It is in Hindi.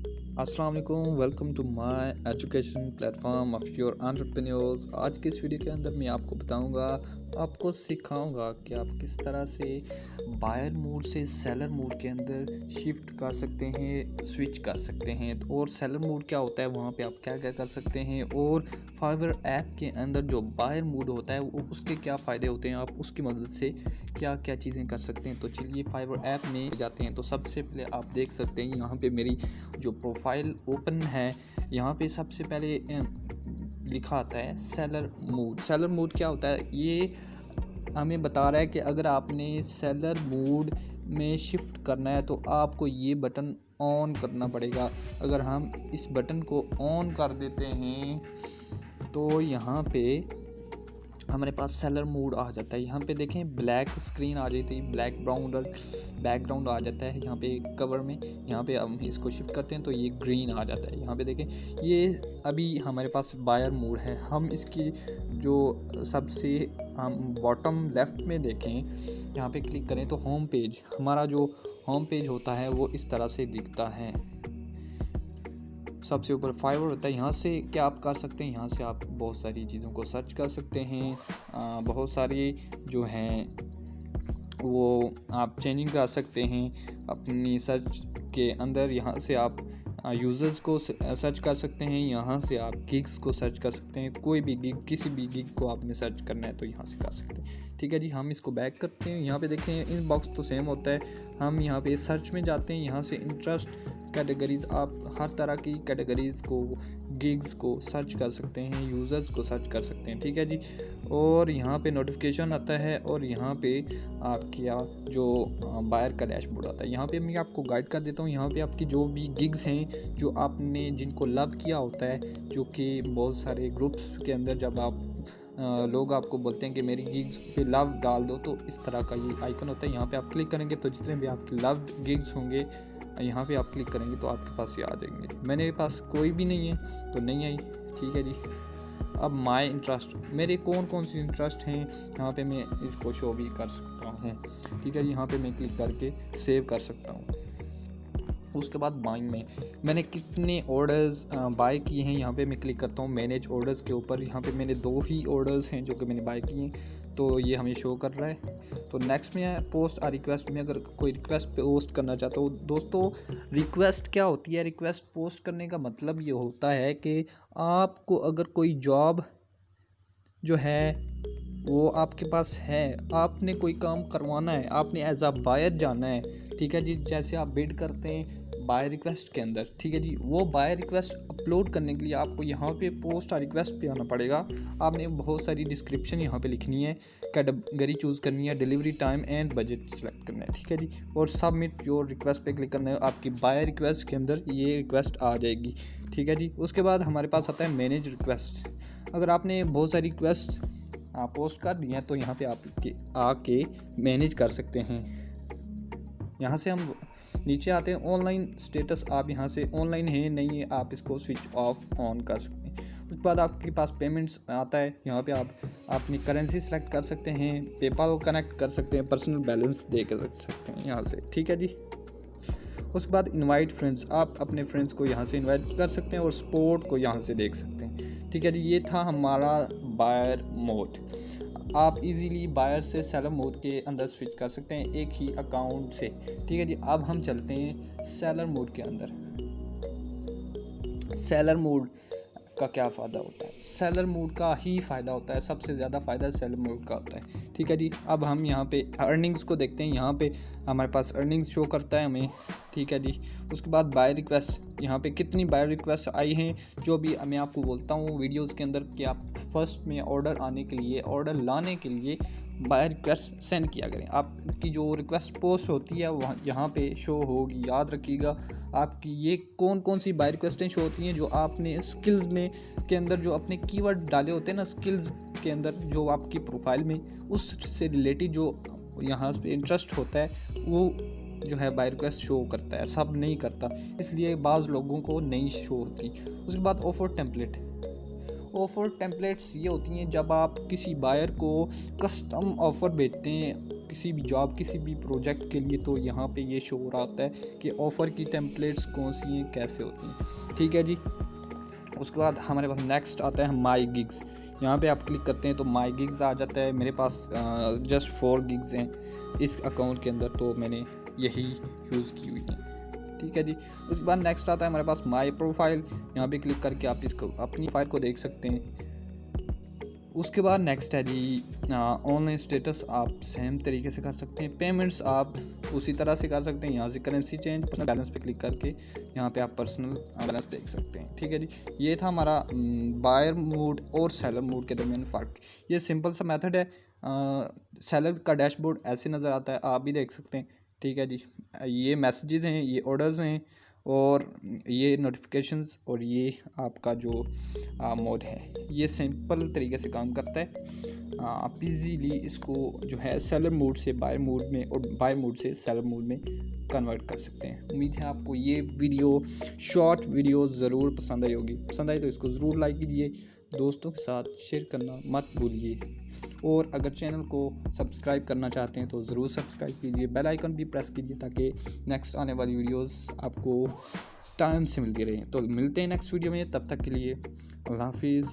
अस्सलाम वालेकुम, welcome to my education platform of your entrepreneurs. आज के इस वीडियो के अंदर मैं आपको बताऊंगा, आपको सिखाऊंगा कि आप किस तरह से बायर मोड से सेलर मोड के अंदर शिफ्ट कर सकते हैं, स्विच कर सकते हैं। और सेलर मोड क्या होता है, वहाँ पे आप क्या क्या कर सकते हैं, और फाइवर ऐप के अंदर जो बायर मोड होता है वो उसके क्या फ़ायदे होते हैं, आप उसकी मदद से क्या क्या चीज़ें कर सकते हैं। तो चलिए फाइवर ऐप में जाते हैं। तो सबसे पहले आप देख सकते हैं यहाँ पे मेरी जो प्रोफाइल ओपन है, यहाँ पे सबसे पहले लिखा आता है सेलर मोड। सेलर मोड क्या होता है, ये हमें बता रहा है कि अगर आपने सेलर मोड में शिफ्ट करना है तो आपको ये बटन ऑन करना पड़ेगा। अगर हम इस बटन को ऑन कर देते हैं तो यहाँ पे हमारे पास सेलर मोड आ जाता है। यहाँ पे देखें ब्लैक स्क्रीन आ जाती है, ब्लैक बैकग्राउंड आ जाता है यहाँ पे कवर में। यहाँ पे हम इसको शिफ्ट करते हैं तो ये ग्रीन आ जाता है। यहाँ पे देखें ये अभी हमारे पास बायर मोड है। हम इसकी जो सबसे हम बॉटम लेफ़्ट में देखें, यहाँ पे क्लिक करें तो होम पेज, हमारा जो होम पेज होता है वो इस तरह से दिखता है। सबसे ऊपर फाइवर होता है। यहाँ से क्या आप कर सकते हैं, यहाँ से आप बहुत सारी चीज़ों को सर्च कर सकते हैं। बहुत सारी जो हैं वो आप चेंजिंग कर सकते हैं अपनी सर्च के अंदर। यहाँ से आप यूज़र्स को सर्च कर सकते हैं, यहाँ से आप गिग्स को सर्च कर सकते हैं। कोई भी गिग, किसी भी गिग को आपने सर्च करना है तो यहाँ से कर सकते हैं। ठीक है जी, हम इसको बैक करते हैं। यहाँ पे देखें इनबॉक्स तो सेम होता है। हम यहाँ पे सर्च में जाते हैं, यहाँ से इंटरेस्ट कैटेगरीज़, आप हर तरह की कैटेगरीज़ को, गिग्स को सर्च कर सकते हैं, यूज़र्स को सर्च कर सकते हैं। ठीक है जी, और यहाँ पे नोटिफिकेशन आता है, और यहाँ पे आपका जो बायर का डैशबोर्ड आता है। यहाँ पे मैं आपको गाइड कर देता हूँ। यहाँ पे आपकी जो भी गिग्स हैं, जो आपने जिनको लव किया होता है, जो कि बहुत सारे ग्रुप्स के अंदर जब आप लोग आपको बोलते हैं कि मेरी गिग्स पे लव डाल दो, तो इस तरह का ये आइकन होता है। यहाँ पे आप क्लिक करेंगे तो जितने भी आपके लव गिग्स होंगे, यहाँ पे आप क्लिक करेंगे तो आपके पास ये आ जाएंगे। मेरे पास कोई भी नहीं है तो नहीं आई। ठीक है जी, अब माय इंटरेस्ट, मेरे कौन कौन सी इंटरेस्ट हैं, यहाँ पे मैं इसको शो भी कर सकता हूँ। ठीक है जी, यहाँ पे मैं क्लिक करके सेव कर सकता हूँ। उसके बाद बाइंग में मैंने कितने ऑर्डर्स बाय किए हैं, यहाँ पे मैं क्लिक करता हूँ मैनेज ऑर्डर्स के ऊपर। यहाँ पे मैंने 2 ही ऑर्डर्स हैं जो कि मैंने बाय किए हैं, तो ये हमें शो कर रहा है। तो नेक्स्ट में है पोस्ट आ रिक्वेस्ट में, अगर कोई रिक्वेस्ट पोस्ट करना चाहता हूँ। दोस्तों रिक्वेस्ट क्या होती है, रिक्वेस्ट पोस्ट करने का मतलब ये होता है कि आपको अगर कोई जॉब जो है वो आपके पास है, आपने कोई काम करवाना है, आपने एज अ बायर जाना है। ठीक है जी, जैसे आप बिड करते हैं बाय रिक्वेस्ट के अंदर। ठीक है जी, वो बाय रिक्वेस्ट अपलोड करने के लिए आपको यहाँ पे पोस्ट और रिक्वेस्ट पे आना पड़ेगा। आपने बहुत सारी डिस्क्रिप्शन यहाँ पे लिखनी है, कैटेगरी चूज़ करनी है, delivery time and budget select करना है। ठीक है जी, और सबमिट योर रिक्वेस्ट पे क्लिक करना है। आपकी बाय रिक्वेस्ट के अंदर ये रिक्वेस्ट आ जाएगी। ठीक है जी, उसके बाद हमारे पास आता है मैनेज रिक्वेस्ट। अगर आपने बहुत सारी रिक्वेस्ट पोस्ट कर दिए हैं तो यहाँ पे आप आके मैनेज कर सकते हैं। यहाँ से हम नीचे आते हैं ऑनलाइन स्टेटस, आप यहाँ से ऑनलाइन है नहीं है आप इसको स्विच ऑफ ऑन कर सकते हैं। उसके बाद आपके पास पेमेंट्स आता है, यहाँ पे आप अपनी करेंसी सेलेक्ट कर सकते हैं, पेपाल कनेक्ट कर सकते हैं, पर्सनल बैलेंस दे कर सकते हैं यहाँ से। ठीक है जी, उसके बाद इनवाइट फ्रेंड्स, आप अपने फ्रेंड्स को यहाँ से इनवाइट कर सकते हैं और सपोर्ट को यहाँ से देख सकते हैं। ठीक है जी, ये था हमारा बायर मोड। आप इजीली बायर से सेलर मोड के अंदर स्विच कर सकते हैं एक ही अकाउंट से। ठीक है जी, अब हम चलते हैं सेलर मोड के अंदर। सेलर मोड का क्या फ़ायदा होता है, सेलर मोड का ही फ़ायदा होता है, सबसे ज़्यादा फ़ायदा सेलर मोड का होता है। ठीक है जी, अब हम यहाँ पे अर्निंग्स को देखते हैं। यहाँ पे हमारे पास अर्निंग्स शो करता है हमें। ठीक है जी, उसके बाद बाय रिक्वेस्ट, यहाँ पे कितनी बाय रिक्वेस्ट आई हैं, जो भी मैं आपको बोलता हूँ वीडियोज़ के अंदर कि आप फर्स्ट में ऑर्डर आने के लिए, ऑर्डर लाने के लिए बाय रिक्वेस्ट सेंड किया करें। आपकी जो रिक्वेस्ट पोस्ट होती है वहाँ यहाँ पे शो होगी। याद रखिएगा, आपकी ये कौन कौन सी बाय रिक्वेस्टें शो होती हैं, जो आपने स्किल्स में के अंदर जो अपने कीवर्ड डाले होते हैं ना, स्किल्स के अंदर जो आपकी प्रोफाइल में उससे रिलेटेड जो यहाँ पे इंटरेस्ट होता है वो जो है बाय रिक्वेस्ट शो करता है, सब नहीं करता, इसलिए बाज़ लोगों को नहीं शो होती। उसके बाद ऑफर टेम्पलेट, ऑफ़र टेम्पलेट्स ये होती हैं जब आप किसी बायर को कस्टम ऑफ़र भेजते हैं किसी भी जॉब, किसी भी प्रोजेक्ट के लिए, तो यहाँ पे ये शो हो रहा होता है कि ऑफ़र की टेम्पलेट्स कौन सी हैं, कैसे होती हैं। ठीक है जी। उसके बाद हमारे पास नेक्स्ट आता है माई गिग्स। यहाँ पे आप क्लिक करते हैं तो माई गिग्स आ जाता है। मेरे पास जस्ट 4 गिग्स हैं इस अकाउंट के अंदर, तो मैंने यही यूज़ की हुई है। ठीक है जी। उसके बाद नेक्स्ट आता है हमारे पास माई प्रोफाइल। यहाँ पे क्लिक करके आप इसको अपनी फाइल को देख सकते हैं। उसके बाद नेक्स्ट है जी ऑनलाइन स्टेटस। आप सेम तरीके से कर सकते हैं। पेमेंट्स आप उसी तरह से कर सकते हैं। यहाँ से करेंसी चेंज, पर्सनल बैलेंस पे क्लिक करके यहाँ पे आप पर्सनल बैलेंस देख सकते हैं। ठीक है जी। ये था हमारा बायर मोड और सेलर मोड के दरमियान फ़र्क। ये सिंपल सा मेथड है। सेलर का डैशबोर्ड ऐसे नज़र आता है, आप भी देख सकते हैं। ठीक है जी। ये मैसेजेस हैं, ये ऑर्डर्स हैं, और ये नोटिफिकेशंस, और ये आपका जो मोड है, ये सिंपल तरीके से काम करता है। आप इजीली इसको जो है सेलर मोड से बायर मोड में और बायर मोड से सेलर मोड में कन्वर्ट कर सकते हैं। उम्मीद है आपको ये वीडियो, शॉर्ट वीडियो ज़रूर पसंद आई होगी। पसंद आई तो इसको ज़रूर लाइक कीजिए, दोस्तों के साथ शेयर करना मत भूलिए, और अगर चैनल को सब्सक्राइब करना चाहते हैं तो ज़रूर सब्सक्राइब कीजिए। बेल आइकन भी प्रेस कीजिए ताकि नेक्स्ट आने वाली वीडियोस आपको टाइम से मिलती रहें। तो मिलते हैं नेक्स्ट वीडियो में, तब तक के लिए अल्लाह हाफिज़।